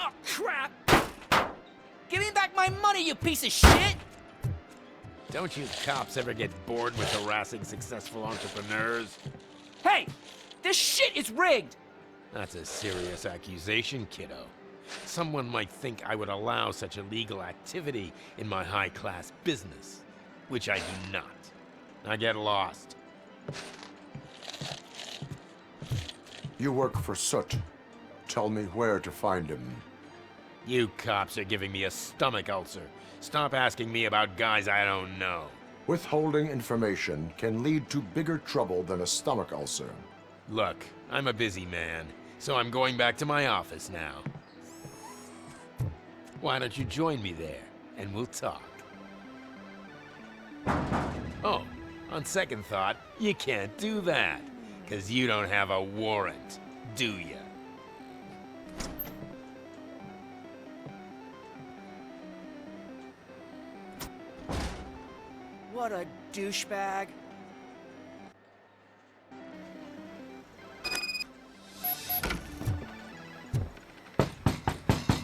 Oh, crap! Give me back my money, you piece of shit! Don't you cops ever get bored with harassing successful entrepreneurs? Hey! This shit is rigged! That's a serious accusation, kiddo. Someone might think I would allow such illegal activity in my high-class business, which I do not. I get lost. You work for Soot. Tell me where to find him. You cops are giving me a stomach ulcer. Stop asking me about guys I don't know. Withholding information can lead to bigger trouble than a stomach ulcer. Look, I'm a busy man, so I'm going back to my office now. Why don't you join me there, and we'll talk. Oh, on second thought, you can't do that, 'cause you don't have a warrant, do ya? What a douchebag.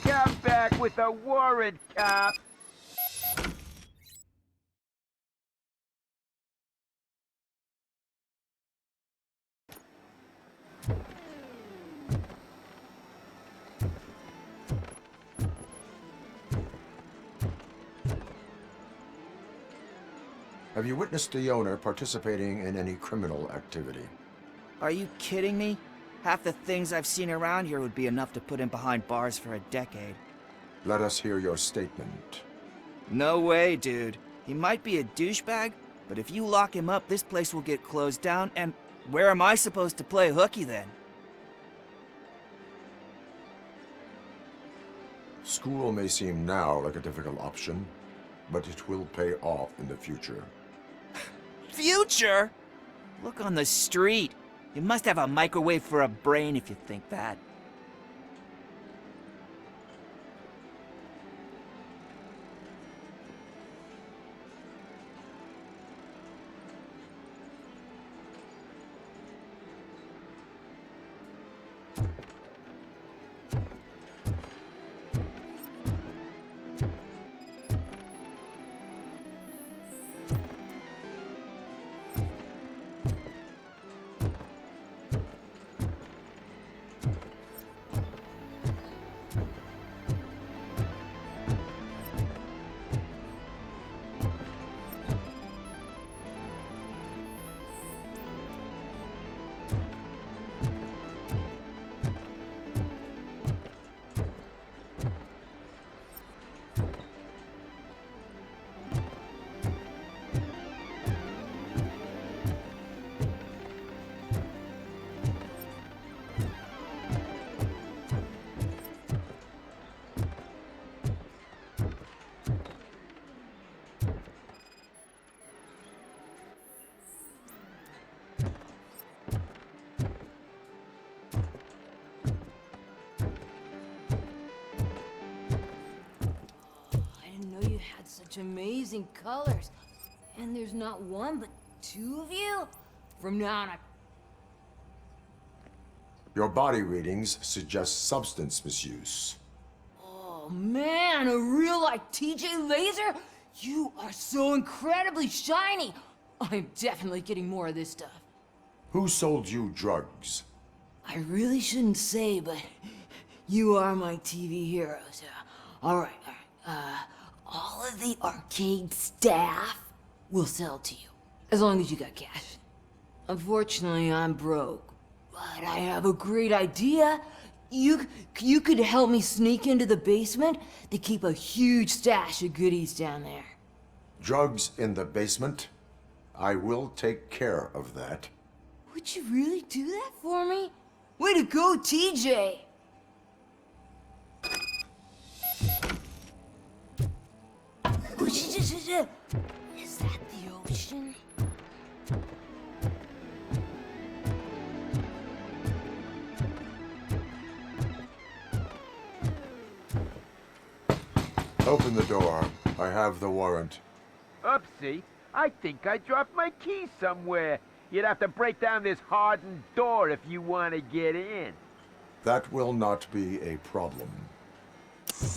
Come back with a warrant, cop! Have you witnessed the owner participating in any criminal activity? Are you kidding me? Half the things I've seen around here would be enough to put him behind bars for a decade. Let us hear your statement. No way, dude. He might be a douchebag, but if you lock him up, this place will get closed down, and where am I supposed to play hooky then? School may seem now like a difficult option, but it will pay off in the future. Future? Look on the street. You must have a microwave for a brain if you think that. Such amazing colors. And there's not one, but two of you? From now on, Your body readings suggest substance misuse. Oh man, a real like TJ Laser? You are so incredibly shiny. I'm definitely getting more of this stuff. Who sold you drugs? I really shouldn't say, but you are my TV heroes. All right. All of the arcade staff will sell to you, as long as you got cash. Unfortunately, I'm broke, but I have a great idea. You could help me sneak into the basement. They keep a huge stash of goodies down there. Drugs in the basement? I will take care of that. Would you really do that for me? Way to go, TJ! Is that the ocean? Open the door. I have the warrant. Oopsie, I think I dropped my key somewhere. You'd have to break down this hardened door if you want to get in. That will not be a problem. It's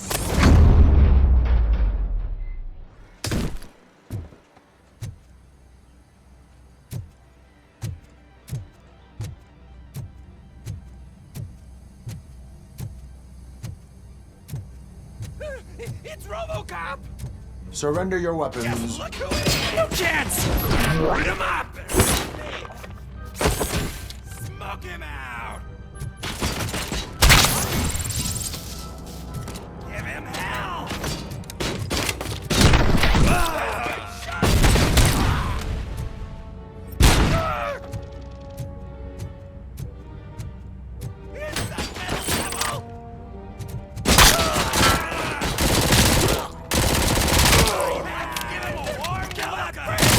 Robocop! Surrender your weapons. Look who it is! No chance! Beat him up! Smoke him out! Give him hell! It's the devil! Give him a warm welcome!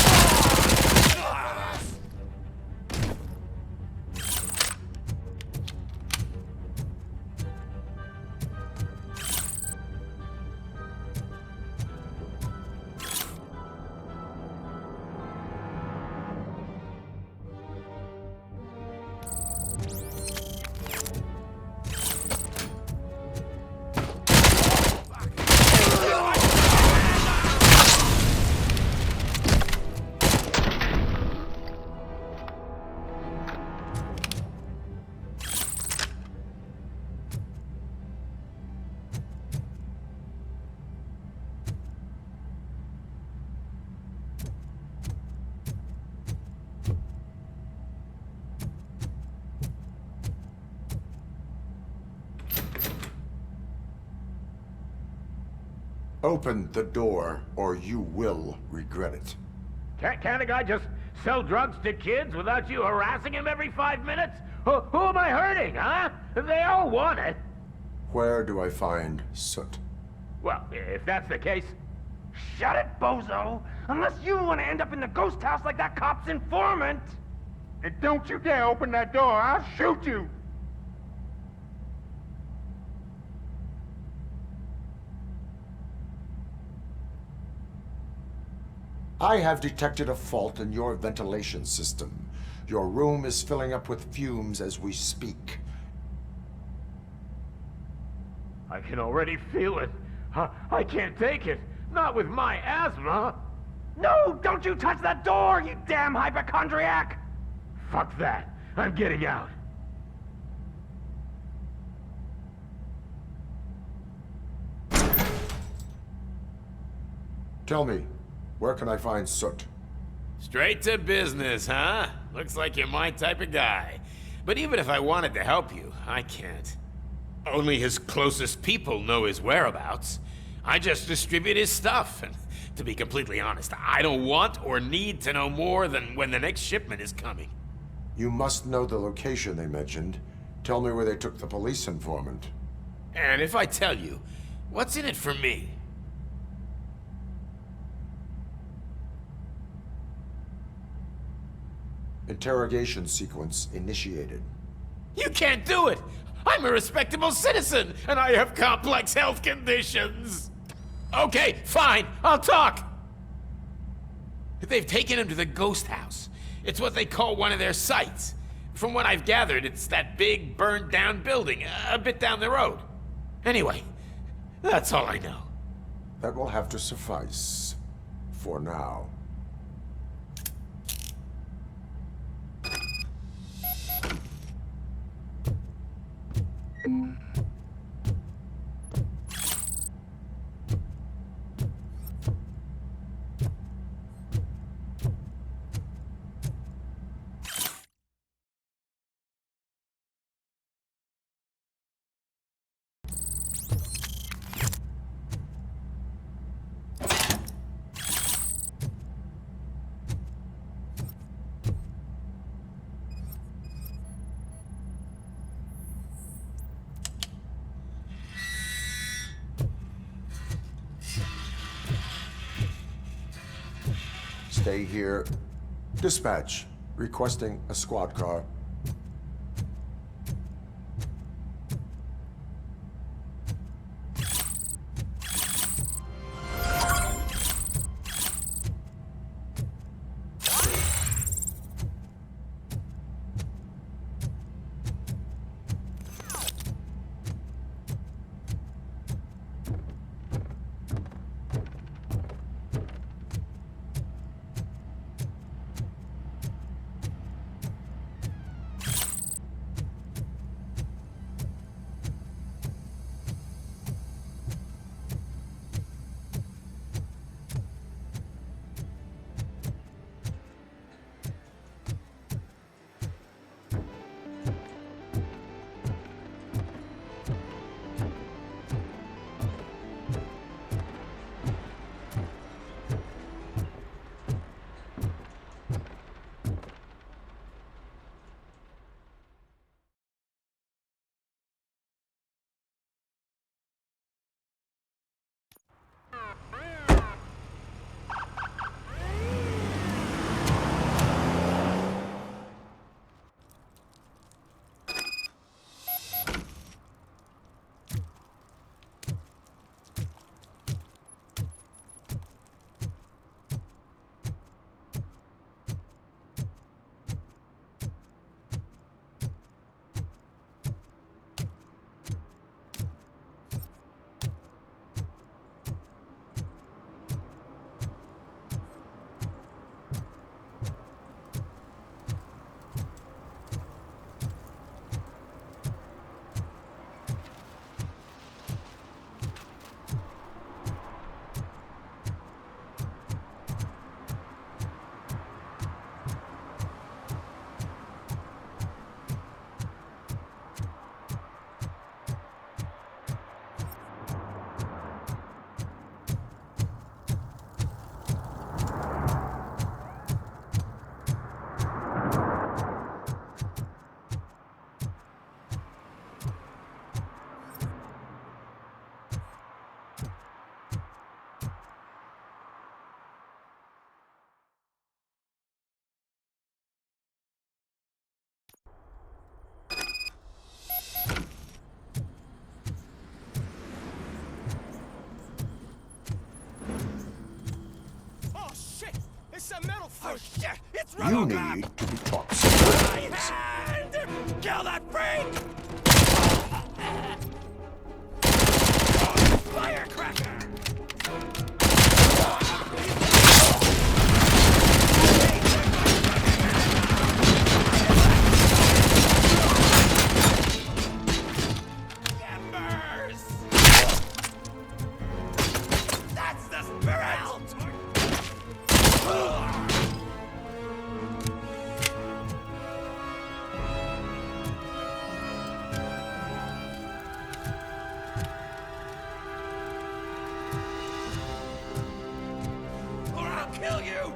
Open the door, or you will regret it. Can't a guy just sell drugs to kids without you harassing him every 5 minutes? Who am I hurting, huh? They all want it. Where do I find Soot? Well, if that's the case, shut it, bozo! Unless you want to end up in the ghost house like that cop's informant! And don't you dare open that door, I'll shoot you! I have detected a fault in your ventilation system. Your room is filling up with fumes as we speak. I can already feel it. I can't take it. Not with my asthma. No, don't you touch that door, you damn hypochondriac! Fuck that. I'm getting out. Tell me, where can I find Soot? Straight to business, huh? Looks like you're my type of guy. But even if I wanted to help you, I can't. Only his closest people know his whereabouts. I just distribute his stuff, and to be completely honest, I don't want or need to know more than when the next shipment is coming. You must know the location they mentioned. Tell me where they took the police informant. And if I tell you, what's in it for me? Interrogation sequence initiated. You can't do it! I'm a respectable citizen, and I have complex health conditions! Okay, fine, I'll talk! They've taken him to the ghost house. It's what they call one of their sites. From what I've gathered, it's that big, burned-down building, a bit down the road. Anyway, that's all I know. That will have to suffice. For now. Stay here. Dispatch. Requesting a squad car. Oh shit! It's You Robocop! need to be taught some My ways. hand! Kill that freak! Firecracker! Embers! That's the spirit! Or I'll kill you!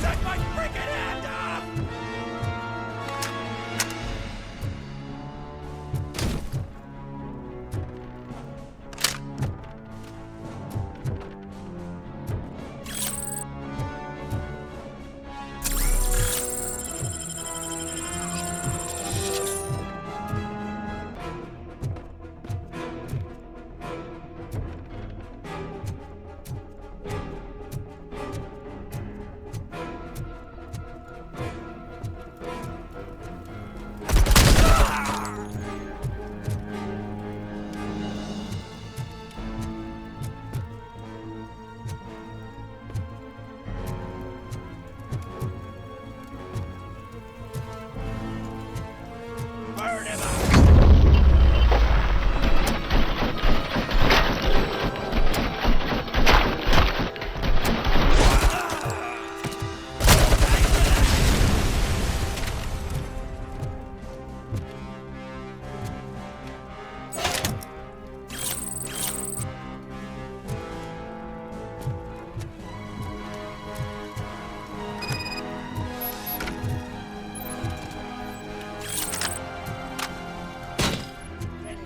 Take my freaking hand off! Burn him up!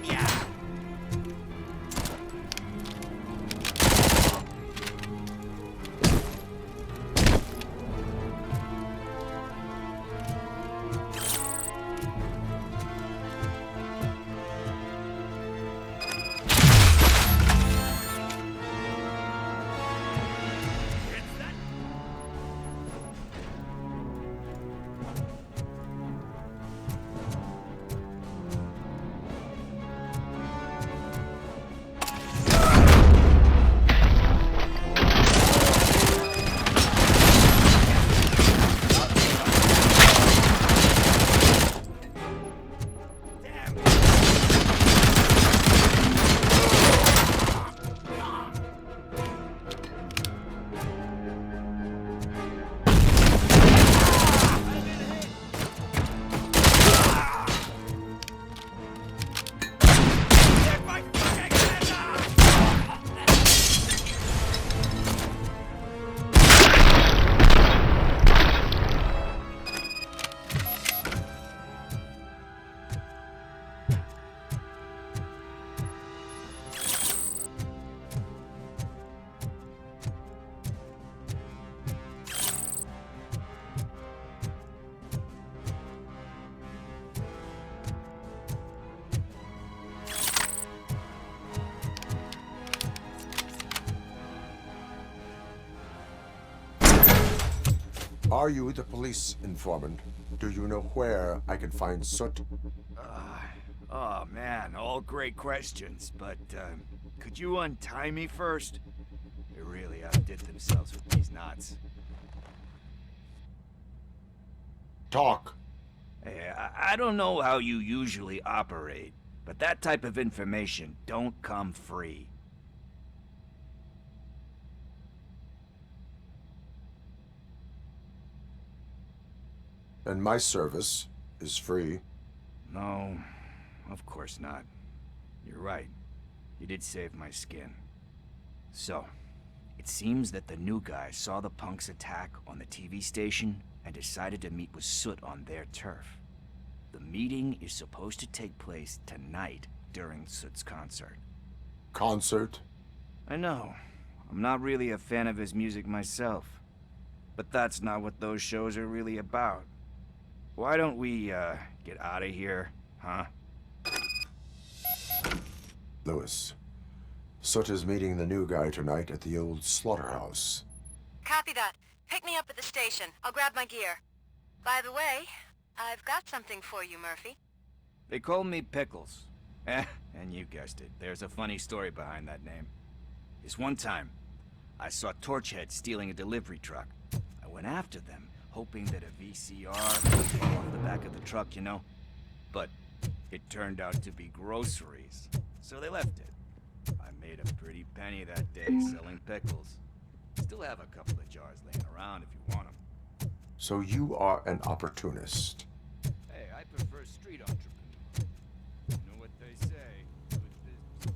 Yeah! It's that damn! Take my fucking hand off! Are you the police informant? Do you know where I can find Soot? Oh man, all great questions, but could you untie me first? They really outdid themselves with these knots. Talk. Hey, I don't know how you usually operate, but that type of information don't come free. And my service is free. No, of course not. You're right. You did save my skin. So, it seems that the new guy saw the punks attack on the TV station and decided to meet with Soot on their turf. The meeting is supposed to take place tonight during Soot's concert. Concert? I know. I'm not really a fan of his music myself. But that's not what those shows are really about. Why don't we, get out of here, huh? Lewis, Soot is meeting the new guy tonight at the old slaughterhouse. Copy that. Pick me up at the station. I'll grab my gear. By the way, I've got something for you, Murphy. They call me Pickles. And you guessed it. There's a funny story behind that name. This one time, I saw Torchhead stealing a delivery truck. I went after them, hoping that a VCR would fall off the back of the truck, you know? But it turned out to be groceries, so they left it. I made a pretty penny that day selling pickles. Still have a couple of jars laying around if you want them. So you are an opportunist. Hey, I prefer street entrepreneurs. You know what they say, good business.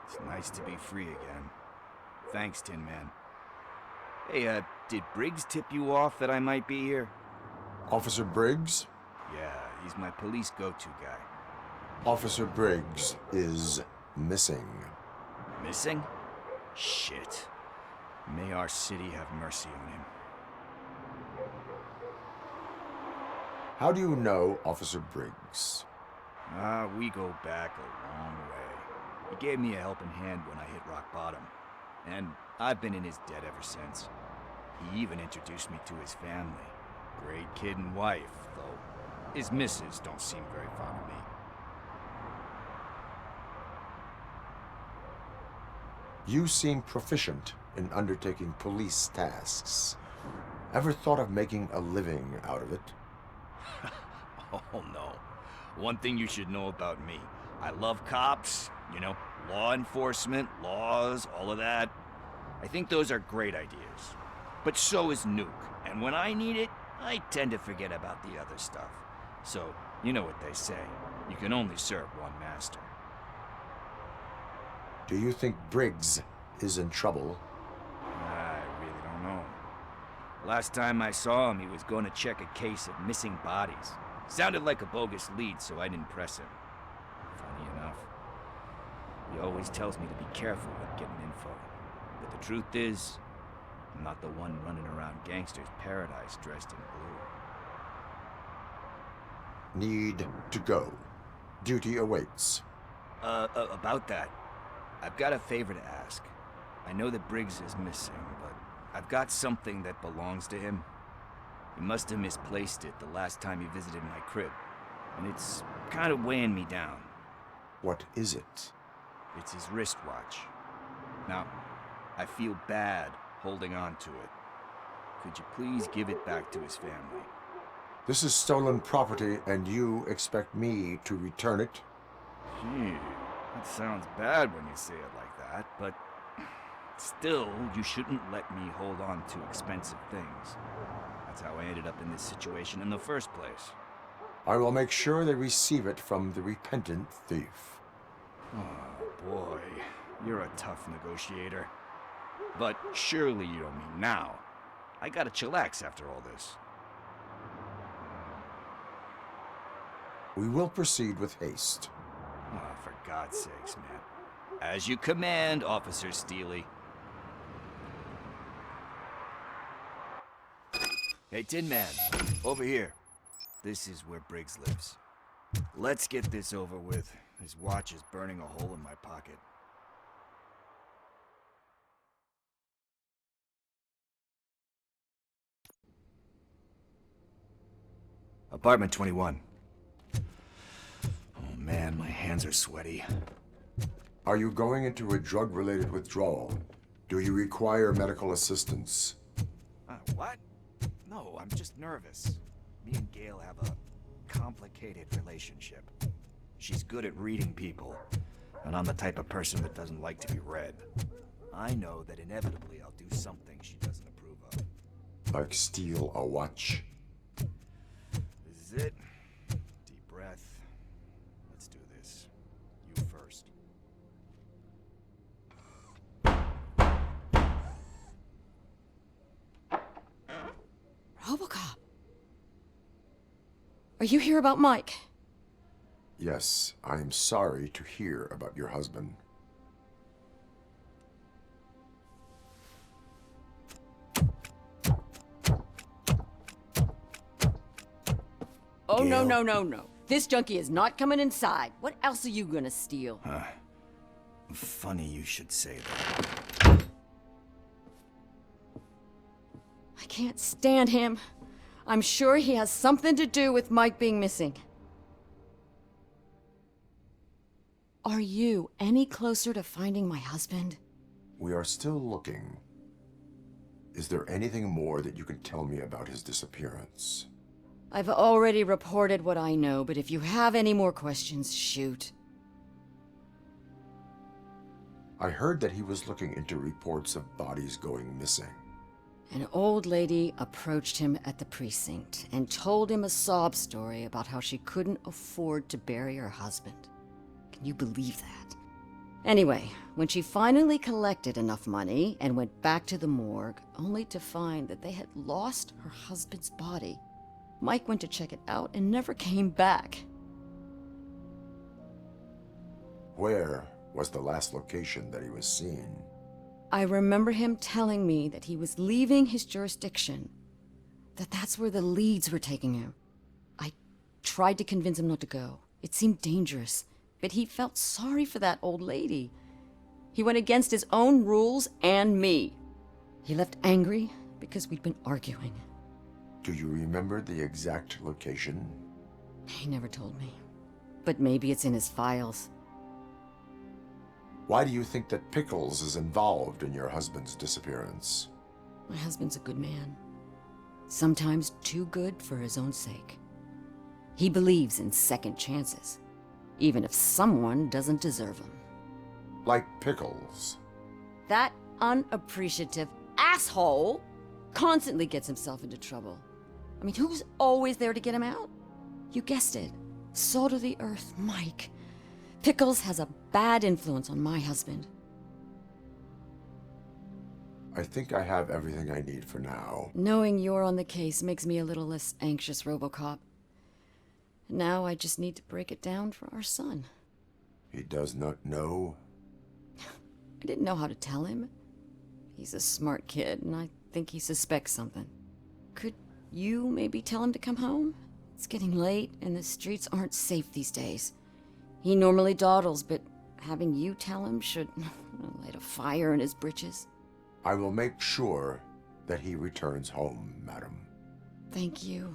It's nice to be free again. Thanks, Tin Man. Hey, did Briggs tip you off that I might be here? Officer Briggs? Yeah, he's my police go-to guy. Officer Briggs is missing. Missing? Shit. May our city have mercy on him. How do you know Officer Briggs? We go back a long way. He gave me a helping hand when I hit rock bottom. And I've been in his debt ever since. He even introduced me to his family. Great kid and wife, though his missus don't seem very fond of me. You seem proficient in undertaking police tasks. Ever thought of making a living out of it? Oh no. One thing you should know about me. I love cops, you know, law enforcement, laws, all of that. I think those are great ideas. But so is Nuke, and when I need it, I tend to forget about the other stuff. So, you know what they say. You can only serve one master. Do you think Briggs is in trouble? I really don't know. Last time I saw him, he was going to check a case of missing bodies. Sounded like a bogus lead, so I didn't press him. Funny enough. He always tells me to be careful with getting info. But the truth is, I'm not the one running around gangster's paradise dressed in blue. Need to go. Duty awaits. About that, I've got a favor to ask. I know that Briggs is missing, but I've got something that belongs to him. He must have misplaced it the last time he visited my crib, and it's kind of weighing me down. What is it? It's his wristwatch. Now, I feel bad holding on to it. Could you please give it back to his family? This is stolen property, and you expect me to return it? Gee, that sounds bad when you say it like that, but still, you shouldn't let me hold on to expensive things. That's how I ended up in this situation in the first place. I will make sure they receive it from the repentant thief. Oh, boy. You're a tough negotiator. But surely you don't mean now. I gotta chillax after all this. We will proceed with haste. Oh, for God's sakes, man. As you command, Officer Steely. Hey, Tin Man, over here. This is where Briggs lives. Let's get this over with. His watch is burning a hole in my pocket. Apartment 21. Oh man, my hands are sweaty. Are you going into a drug-related withdrawal? Do you require medical assistance? What? No, I'm just nervous. Me and Gail have a complicated relationship. She's good at reading people, and I'm the type of person that doesn't like to be read. I know that inevitably I'll do something she doesn't approve of. Like steal a watch? This is it. Deep breath. Let's do this. You first. Robocop. Are you here about Mike? Yes, I am sorry to hear about your husband. Oh, no, Gail. no, no, no. This junkie is not coming inside. What else are you gonna steal? Funny you should say that. I can't stand him. I'm sure he has something to do with Mike being missing. Are you any closer to finding my husband? We are still looking. Is there anything more that you can tell me about his disappearance? I've already reported what I know, but if you have any more questions, shoot. I heard that he was looking into reports of bodies going missing. An old lady approached him at the precinct and told him a sob story about how she couldn't afford to bury her husband. Can you believe that? Anyway, when she finally collected enough money and went back to the morgue, only to find that they had lost her husband's body, Mike went to check it out and never came back. Where was the last location that he was seen? I remember him telling me that he was leaving his jurisdiction, that's where the leads were taking him. I tried to convince him not to go. It seemed dangerous, but he felt sorry for that old lady. He went against his own rules and me. He left angry because we'd been arguing. Do you remember the exact location? He never told me, but maybe it's in his files. Why do you think that Pickles is involved in your husband's disappearance? My husband's a good man. Sometimes too good for his own sake. He believes in second chances, even if someone doesn't deserve them. Like Pickles. That unappreciative asshole constantly gets himself into trouble. I mean, who's always there to get him out? You guessed it. Salt of the earth, Mike. Pickles has a bad influence on my husband. I think I have everything I need for now. Knowing you're on the case makes me a little less anxious, Robocop. Now I just need to break it down for our son. He does not know? I didn't know how to tell him. He's a smart kid, and I think he suspects something. Could you maybe tell him to come home? It's getting late, and the streets aren't safe these days. He normally dawdles, but having you tell him should light a fire in his britches. I will make sure that he returns home, madam. Thank you.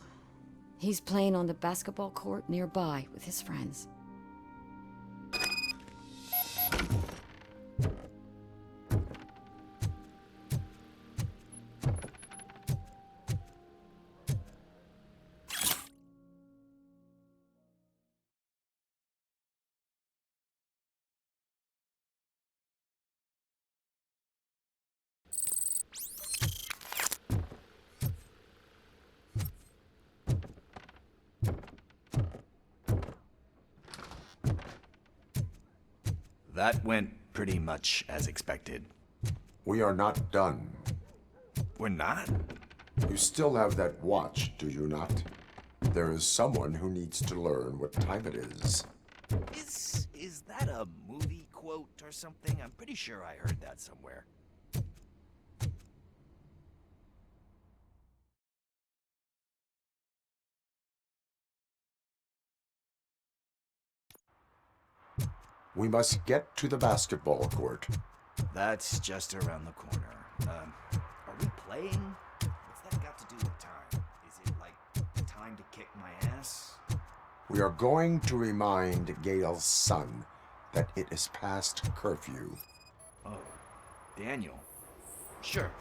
He's playing on the basketball court nearby with his friends. That went pretty much as expected. We are not done. We're not? You still have that watch, do you not? There is someone who needs to learn what time it is. Is that a movie quote or something? I'm pretty sure I heard that somewhere. We must get to the basketball court. That's just around the corner. Are we playing? What's that got to do with time? Is it like time to kick my ass? We are going to remind Gail's son that it is past curfew. Oh, Daniel. Sure.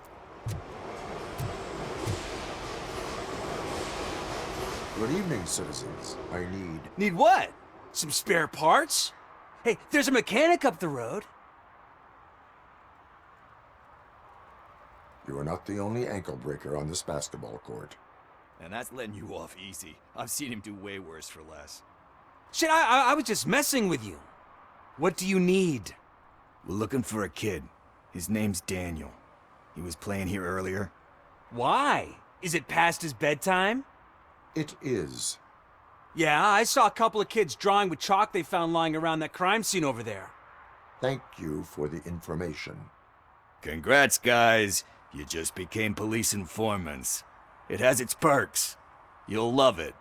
Good evening, citizens. I need... Need what? Some spare parts? Hey, there's a mechanic up the road. You are not the only ankle breaker on this basketball court. And that's letting you off easy. I've seen him do way worse for less. Shit, I was just messing with you. What do you need? We're looking for a kid. His name's Daniel. He was playing here earlier. Why? Is it past his bedtime? It is. Yeah, I saw a couple of kids drawing with chalk they found lying around that crime scene over there. Thank you for the information. Congrats, guys. You just became police informants. It has its perks. You'll love it.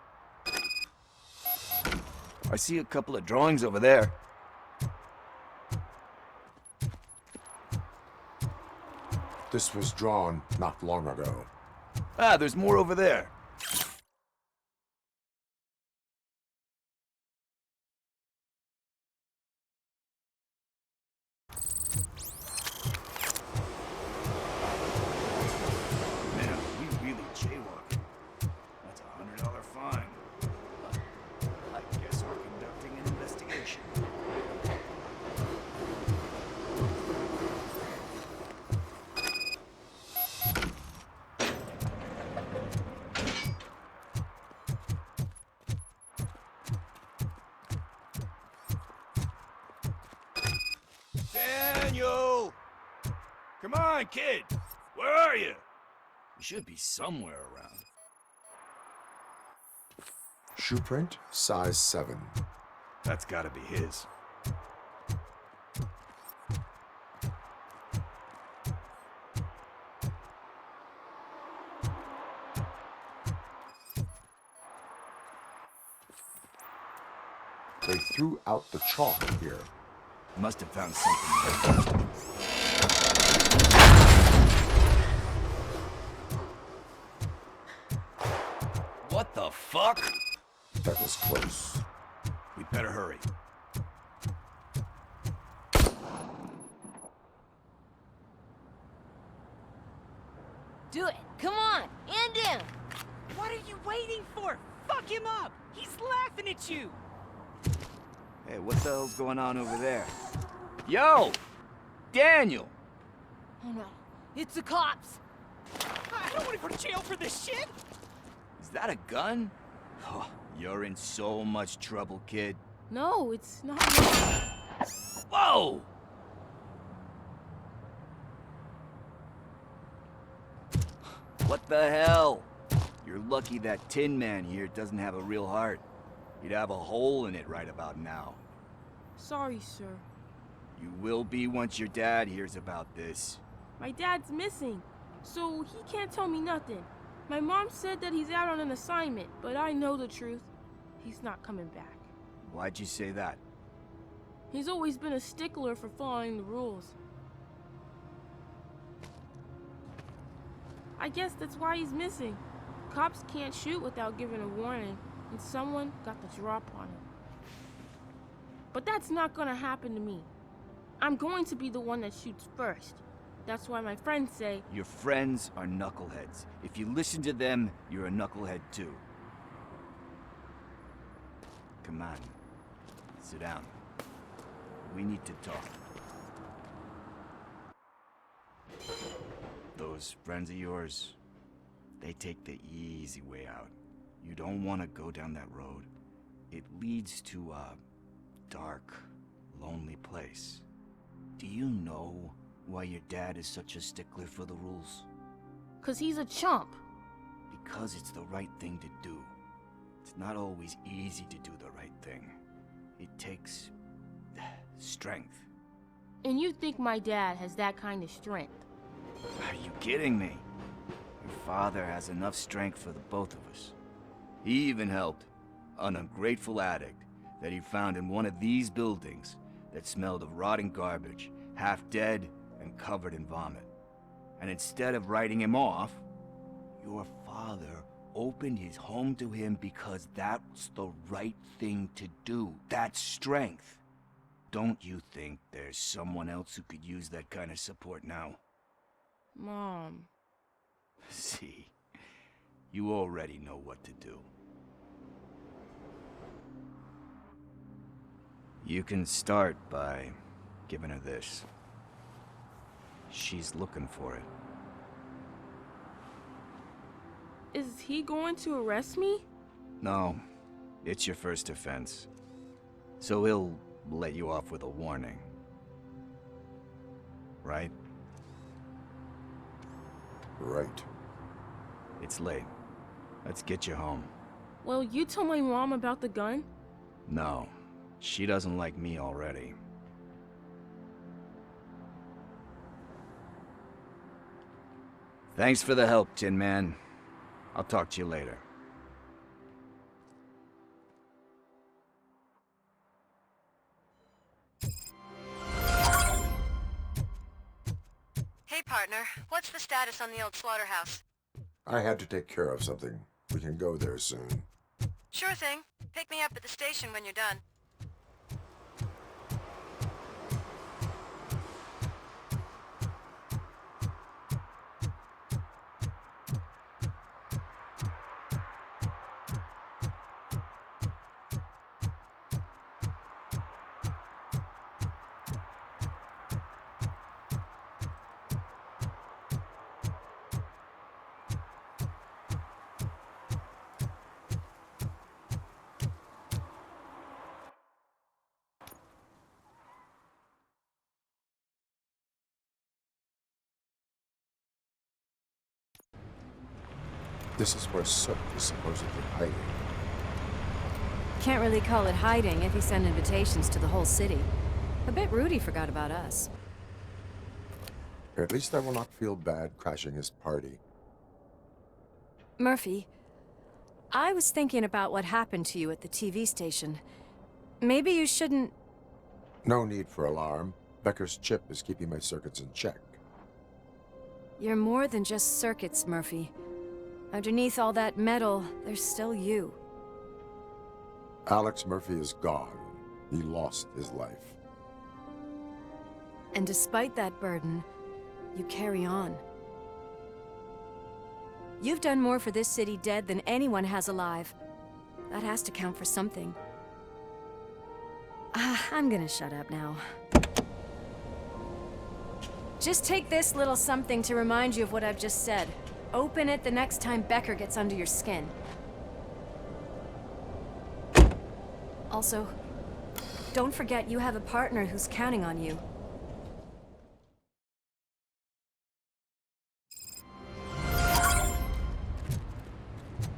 I see a couple of drawings over there. This was drawn not long ago. Ah, there's more over there. Man, we really jaywalking. That's a $100 fine. I guess we're conducting an investigation. Daniel! Come on, kid! Where are you? You should be somewhere around. Shoe print, size 7. That's gotta be his. They threw out the chalk here. Must have found something there. What the fuck? That was close. We better hurry. Do it. Come on. End him. What are you waiting for? Fuck him up! He's laughing at you! Hey, what the hell's going on over there? Yo! Daniel! Oh no. It's the cops. I don't want to go to jail for this shit! Is that a gun? Oh, you're in so much trouble, kid. No, it's not. Whoa! What the hell? You're lucky that Tin Man here doesn't have a real heart. He'd have a hole in it right about now. Sorry, sir. You will be once your dad hears about this. My dad's missing, so he can't tell me nothing. My mom said that he's out on an assignment, but I know the truth. He's not coming back. Why'd you say that? He's always been a stickler for following the rules. I guess that's why he's missing. Cops can't shoot without giving a warning, and someone got the drop on him. But that's not gonna happen to me. I'm going to be the one that shoots first. That's why my friends say... Your friends are knuckleheads. If you listen to them, you're a knucklehead too. Come on. Sit down. We need to talk. Those friends of yours, they take the easy way out. You don't want to go down that road. It leads to a dark, lonely place. Do you know why your dad is such a stickler for the rules? 'Cause he's a chump. Because it's the right thing to do. It's not always easy to do the right thing. It takes strength. And you think my dad has that kind of strength? Are you kidding me? Your father has enough strength for the both of us. He even helped an ungrateful addict that he found in one of these buildings that smelled of rotting garbage, half dead and covered in vomit. And instead of writing him off, your father opened his home to him because that was the right thing to do. That's strength. Don't you think there's someone else who could use that kind of support now? Mom. See, you already know what to do. You can start by giving her this. She's looking for it. Is he going to arrest me? No, it's your first offense. So he'll let you off with a warning. Right? Right. It's late. Let's get you home. Well, you told my mom about the gun? No, she doesn't like me already. Thanks for the help, Tin Man. I'll talk to you later. Hey, partner. What's the status on the old slaughterhouse? I had to take care of something. We can go there soon. Sure thing. Pick me up at the station when you're done. This is where Sook is supposedly hiding. Can't really call it hiding if you send invitations to the whole city. I bet Rudy forgot about us. At least I will not feel bad crashing his party. Murphy, I was thinking about what happened to you at the TV station. Maybe you shouldn't... No need for alarm. Becker's chip is keeping my circuits in check. You're more than just circuits, Murphy. Underneath all that metal, there's still you. Alex Murphy is gone. He lost his life. And despite that burden, you carry on. You've done more for this city dead than anyone has alive. That has to count for something. I'm gonna shut up now. Just take this little something to remind you of what I've just said. Open it the next time Becker gets under your skin. Also, don't forget you have a partner who's counting on you.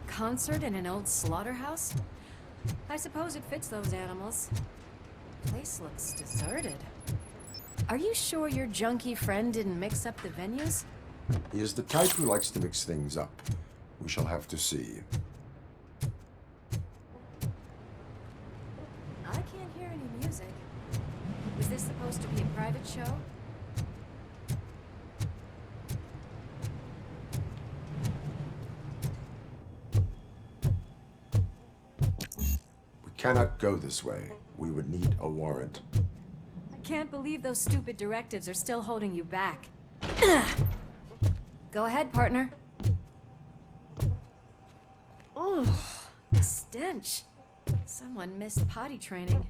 Concert in an old slaughterhouse? I suppose it fits those animals. Place looks deserted. Are you sure your junkie friend didn't mix up the venues? He is the type who likes to mix things up. We shall have to see. I can't hear any music. Was this supposed to be a private show? We cannot go this way. We would need a warrant. I can't believe those stupid directives are still holding you back. Go ahead, partner. Oh, the stench. Someone missed potty training.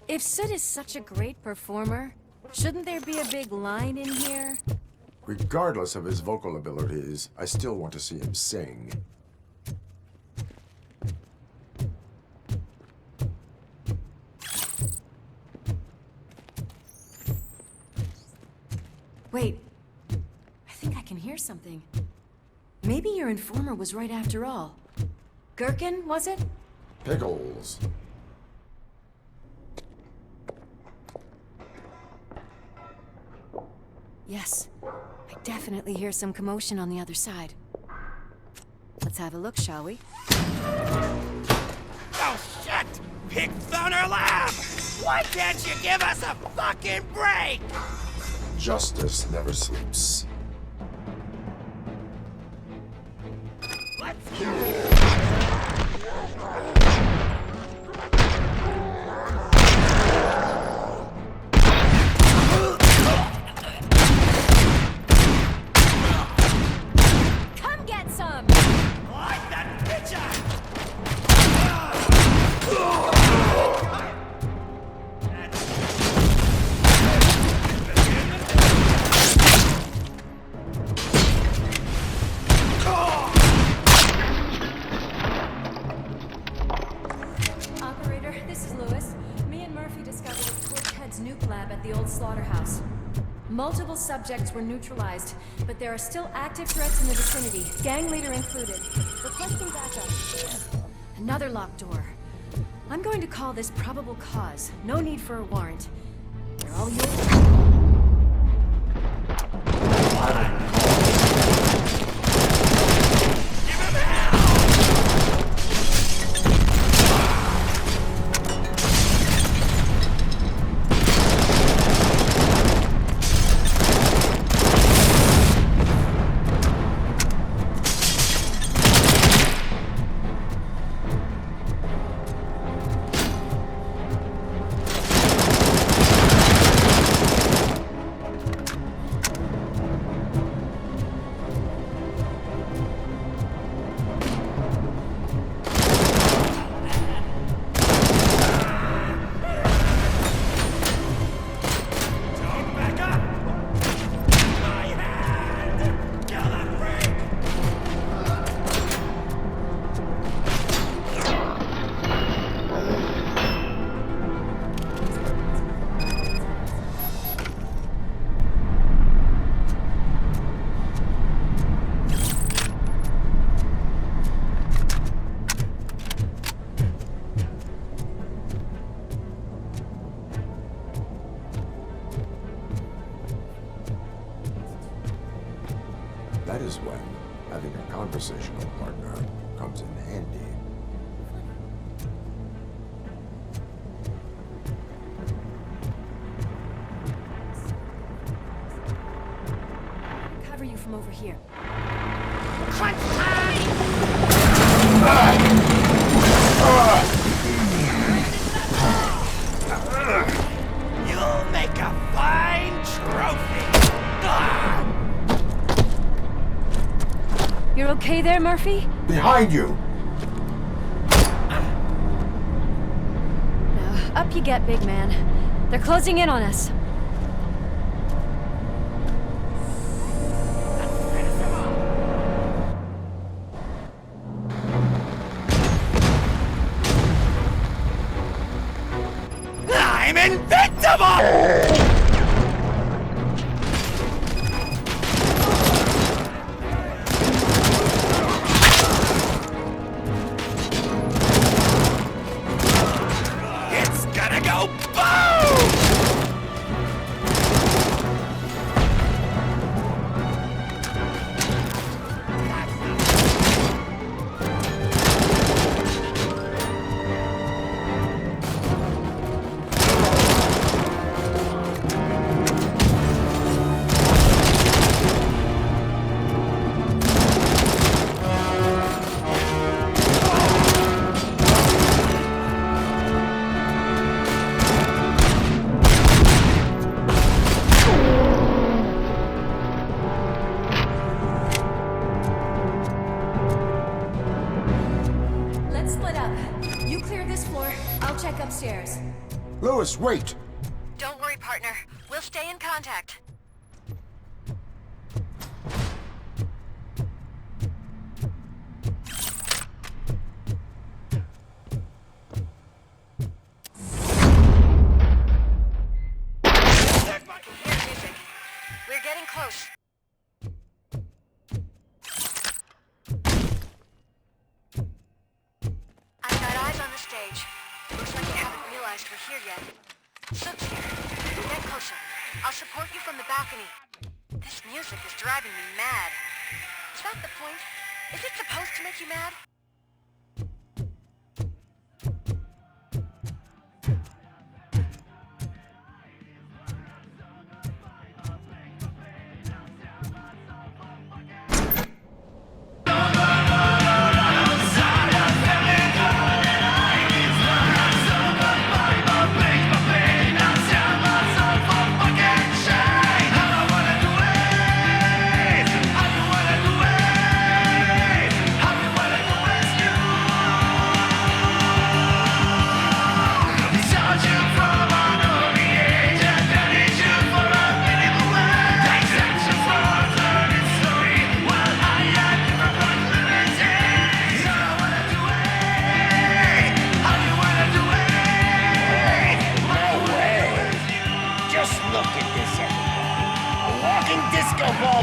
If Sid is such a great performer, shouldn't there be a big line in here? Regardless of his vocal abilities, I still want to see him sing. Wait, I think I can hear something. Maybe your informer was right after all. Gherkin, was it? Pickles. Yes. I definitely hear some commotion on the other side. Let's have a look, shall we? Oh, shit! Pig Thunder Lab! Why can't you give us a fucking break? Justice never sleeps. Let's go! Come get some! Like that picture! Operator, this is Lewis. Me and Murphy discovered a Torchhead's nuke lab at the old slaughterhouse. Multiple subjects were neutralized, but there are still active threats in the vicinity, gang leader included. Requesting backup. Another locked door. I'm going to call this probable cause. No need for a warrant. They're all yours. That is when having a conversational partner comes in handy. Cover you from over here. Crunch time! You'll make a fine trophy! You're okay there, Murphy? Behind you! Now, up you get, big man. They're closing in on us. I'm invincible! Upstairs. Lewis, wait! Don't worry, partner. We'll stay in contact. Hear music. We're getting close. I've got eyes on the stage. Looks like you haven't realized we're here yet. Sook's here. Get closer. I'll support you from the balcony. music is driving me mad. Is that the point? Is it supposed to make you mad?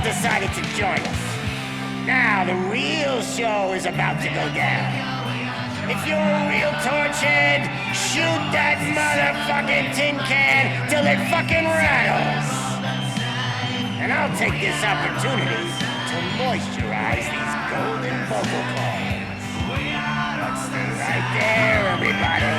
Decided to join us. Now the real show is about to go down. If you're a real torchhead, shoot that motherfucking tin can till it fucking rattles. And I'll take this opportunity to moisturize these golden vocal cords. Let's stay right there, everybody.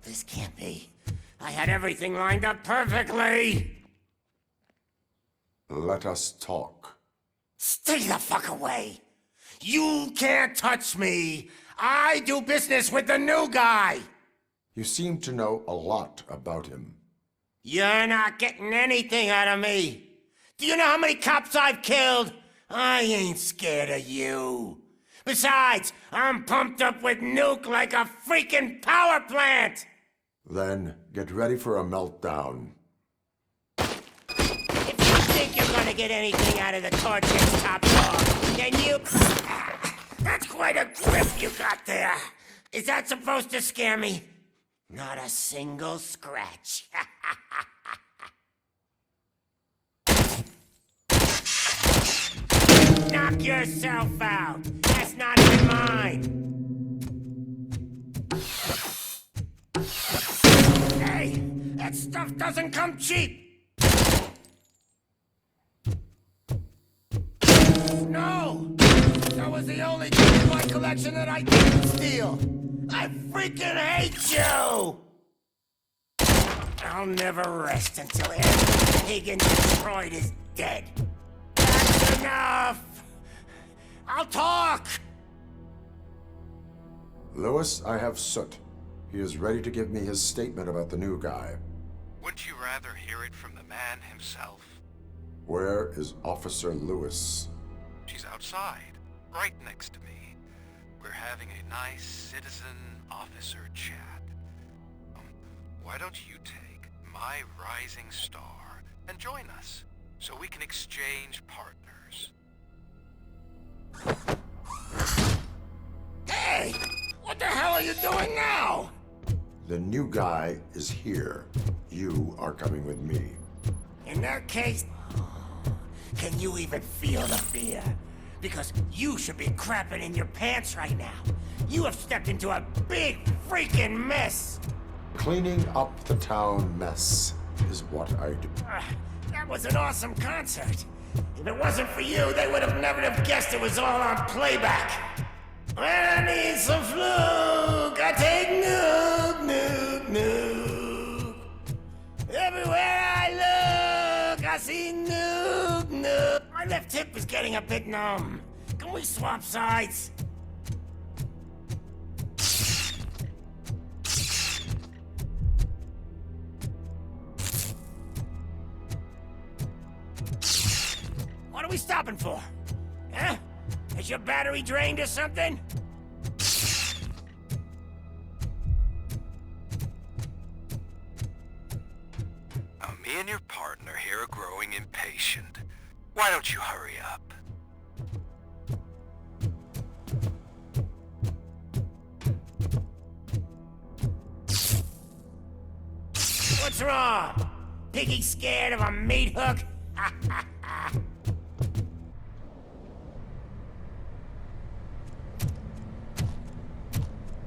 This can't be. I had everything lined up perfectly! Let us talk. Stay the fuck away! You can't touch me! I do business with the new guy! You seem to know a lot about him. You're not getting anything out of me! Do you know how many cops I've killed? I ain't scared of you. Besides, I'm pumped up with nuke like a freaking power plant! Then get ready for a meltdown. If you think you're gonna get anything out of the Torchhead's top dog, then you... That's quite a grip you got there. Is that supposed to scare me? Not a single scratch. Knock yourself out. That's not even mine. Hey, that stuff doesn't come cheap. No! That was the only thing in my collection that I didn't steal. I freaking hate you! I'll never rest until every pig in Detroit is dead. That's enough! I'll talk! Lewis, I have Soot. He is ready to give me his statement about the new guy. Wouldn't you rather hear it from the man himself? Where is Officer Lewis? She's outside, right next to me. We're having a nice citizen-officer chat. Why don't you take my rising star and join us, so we can exchange partners? Hey! What the hell are you doing now? The new guy is here. You are coming with me. In that case, can you even feel the fear? because you should be crapping in your pants right now. You have stepped into a big freaking mess. Cleaning up the town mess is what I do. That was an awesome concert. If it wasn't for you, they would have never have guessed it was all on playback. When I need some fluke, I take nuke, nuke, nuke. Everywhere I look, I see nuke, nuke. My left hip is getting a bit numb. Can we swap sides? What are we stopping for? Huh? Is your battery drained or something? Me and your partner here are growing impatient. Why don't you hurry up? What's wrong? Piggy scared of a meat hook?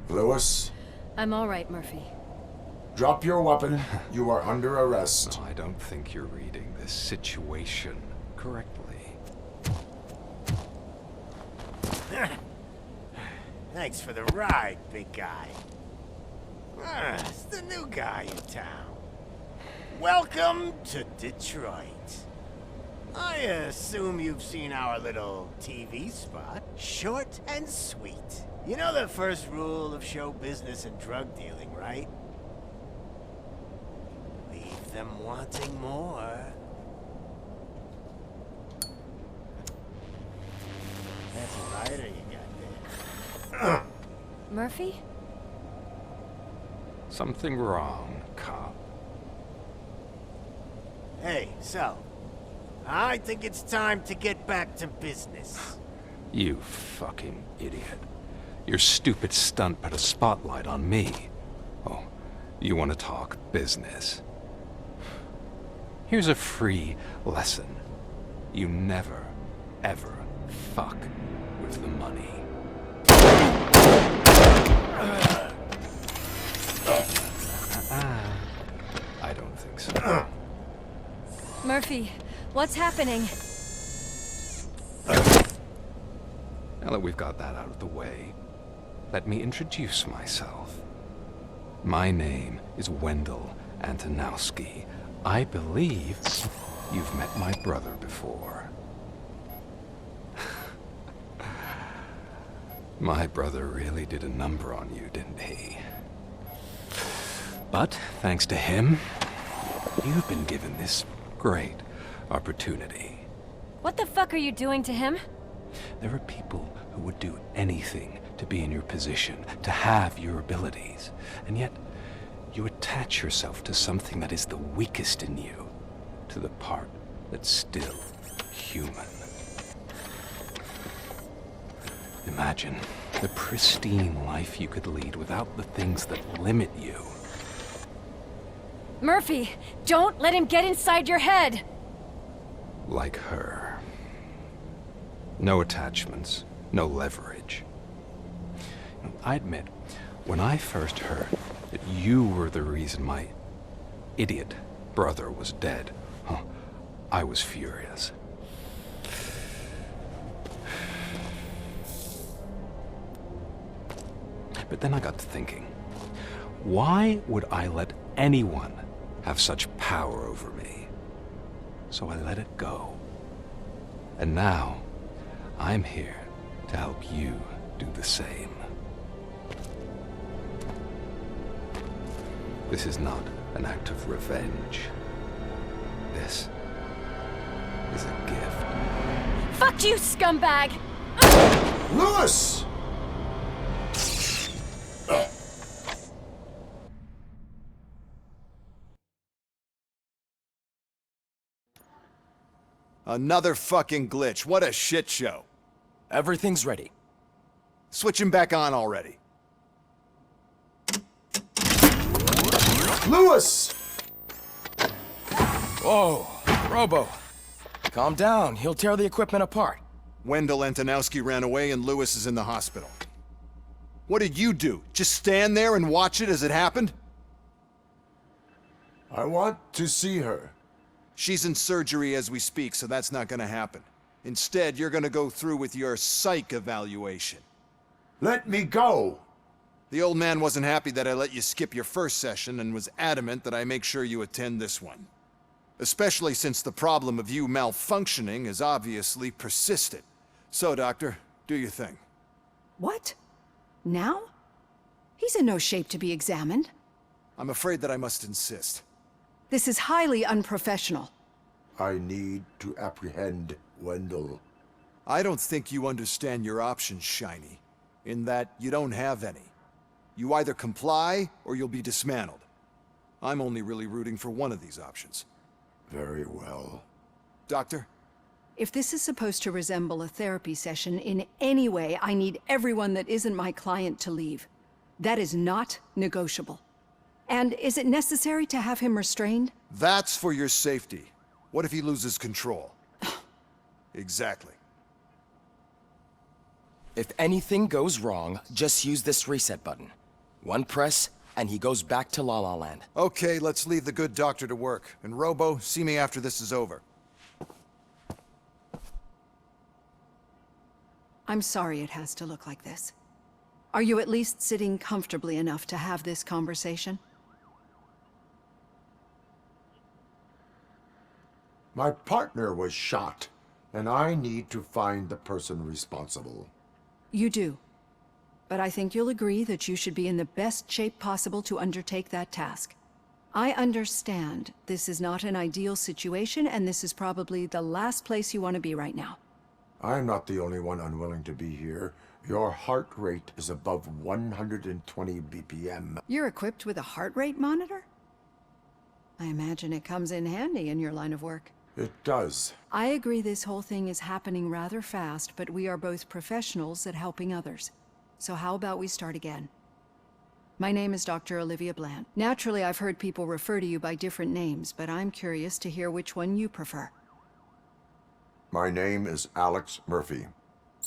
Lewis, I'm all right, Murphy. drop your weapon. You are under arrest. No, I don't think you're reading this situation correctly. Thanks for the ride, big guy. It's the new guy in town. Welcome to Detroit. I assume you've seen our little TV spot. Short and sweet. You know the first rule of show business and drug dealing, right? Leave them wanting more. That's a lighter you got there. Murphy? Something wrong, cop. Hey, so, I think it's time to get back to business. You fucking idiot. Your stupid stunt put a spotlight on me. Oh, you want to talk business? Here's a free lesson. You never, ever fuck with the money. I don't think so. Murphy, what's happening? Now that we've got that out of the way, let me introduce myself. My name is Wendell Antonowski. I believe you've met my brother before. My brother really did a number on you, didn't he? But thanks to him, you've been given this great opportunity. What the fuck are you doing to him? There are people who would do anything to be in your position, to have your abilities, and yet you attach yourself to something that is the weakest in you, to the part that's still human. Imagine the pristine life you could lead without the things that limit you. Murphy, don't let him get inside your head! Like her. No attachments, no leverage. I admit, when I first heard that you were the reason my idiot brother was dead, I was furious. But then I got to thinking, why would I let anyone have such power over me? So I let it go. And now, I'm here to help you do the same. This is not an act of revenge. This is a gift. Fuck you, scumbag! Lewis! Another fucking glitch. What a shit show. Everything's ready. Switch him back on already. Lewis! Whoa, Robo. Calm down. He'll tear the equipment apart. Wendell Antonowski ran away and Lewis is in the hospital. What did you do? Just stand there and watch it as it happened? I want to see her. She's in surgery as we speak, so that's not gonna happen. Instead, you're gonna go through with your psych evaluation. Let me go! The old man wasn't happy that I let you skip your first session and was adamant that I make sure you attend this one. Especially since the problem of you malfunctioning is obviously persistent. So, Doctor, do your thing. What? Now? He's in no shape to be examined. I'm afraid that I must insist. This is highly unprofessional. I need to apprehend Wendell. I don't think you understand your options, Shiny. In that you don't have any. You either comply, or you'll be dismantled. I'm only really rooting for one of these options. Very well. Doctor? If this is supposed to resemble a therapy session in any way, I need everyone that isn't my client to leave. That is not negotiable. And is it necessary to have him restrained? That's for your safety. What if he loses control? Exactly. If anything goes wrong, just use this reset button. One press, and he goes back to La La Land. Okay, let's leave the good doctor to work. And Robo, see me after this is over. I'm sorry it has to look like this. Are you at least sitting comfortably enough to have this conversation? My partner was shot, and I need to find the person responsible. You do. But I think you'll agree that you should be in the best shape possible to undertake that task. I understand this is not an ideal situation, and this is probably the last place you want to be right now. I'm not the only one unwilling to be here. Your heart rate is above 120 BPM. You're equipped with a heart rate monitor? I imagine it comes in handy in your line of work. It does. I agree this whole thing is happening rather fast, but we are both professionals at helping others. So how about we start again? My name is Dr. Olivia Bland. Naturally, I've heard people refer to you by different names, but I'm curious to hear which one you prefer. My name is Alex Murphy.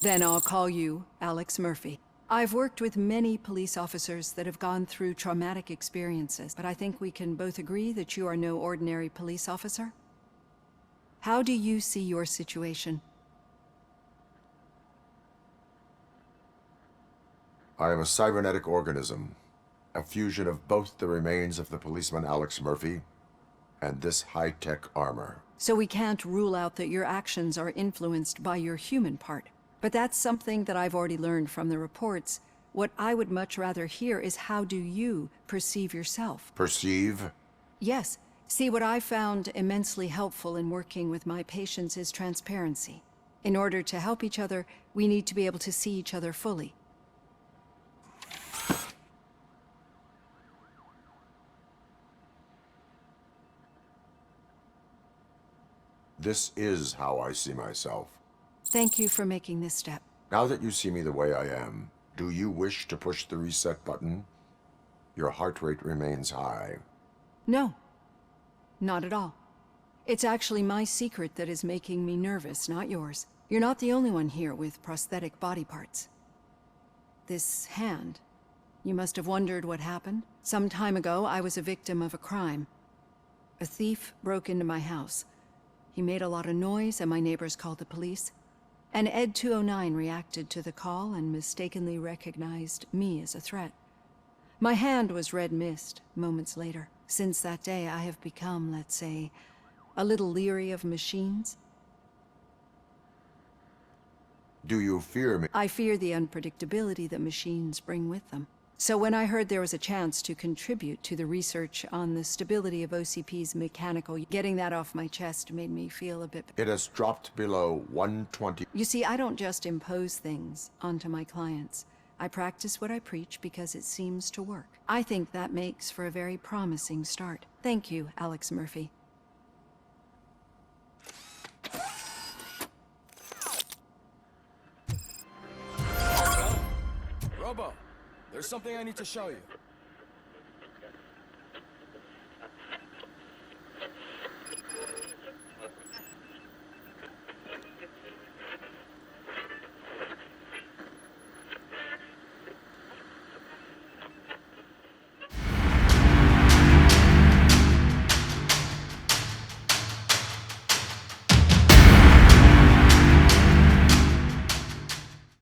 Then I'll call you Alex Murphy. I've worked with many police officers that have gone through traumatic experiences, but I think we can both agree that you are no ordinary police officer. How do you see your situation? I am a cybernetic organism, a fusion of both the remains of the policeman Alex Murphy and this high-tech armor. So we can't rule out that your actions are influenced by your human part. But that's something that I've already learned from the reports. What I would much rather hear is how do you perceive yourself? Perceive? Yes. See, what I found immensely helpful in working with my patients is transparency. In order to help each other, we need to be able to see each other fully. This is how I see myself. Thank you for making this step. Now that you see me the way I am, do you wish to push the reset button? Your heart rate remains high. No. Not at all. It's actually my secret that is making me nervous, not yours. You're not the only one here with prosthetic body parts. This hand. You must have wondered what happened. Some time ago, I was a victim of a crime. A thief broke into my house. He made a lot of noise, and my neighbors called the police. And Ed 209 reacted to the call and mistakenly recognized me as a threat. My hand was red mist moments later. Since that day, I have become, let's say, a little leery of machines. Do you fear me? I fear the unpredictability that machines bring with them. So when I heard there was a chance to contribute to the research on the stability of OCP's mechanical, getting that off my chest made me feel a bit... It has dropped below 120. You see, I don't just impose things onto my clients. I practice what I preach because it seems to work. I think that makes for a very promising start. Thank you, Alex Murphy. Robo, there's something I need to show you.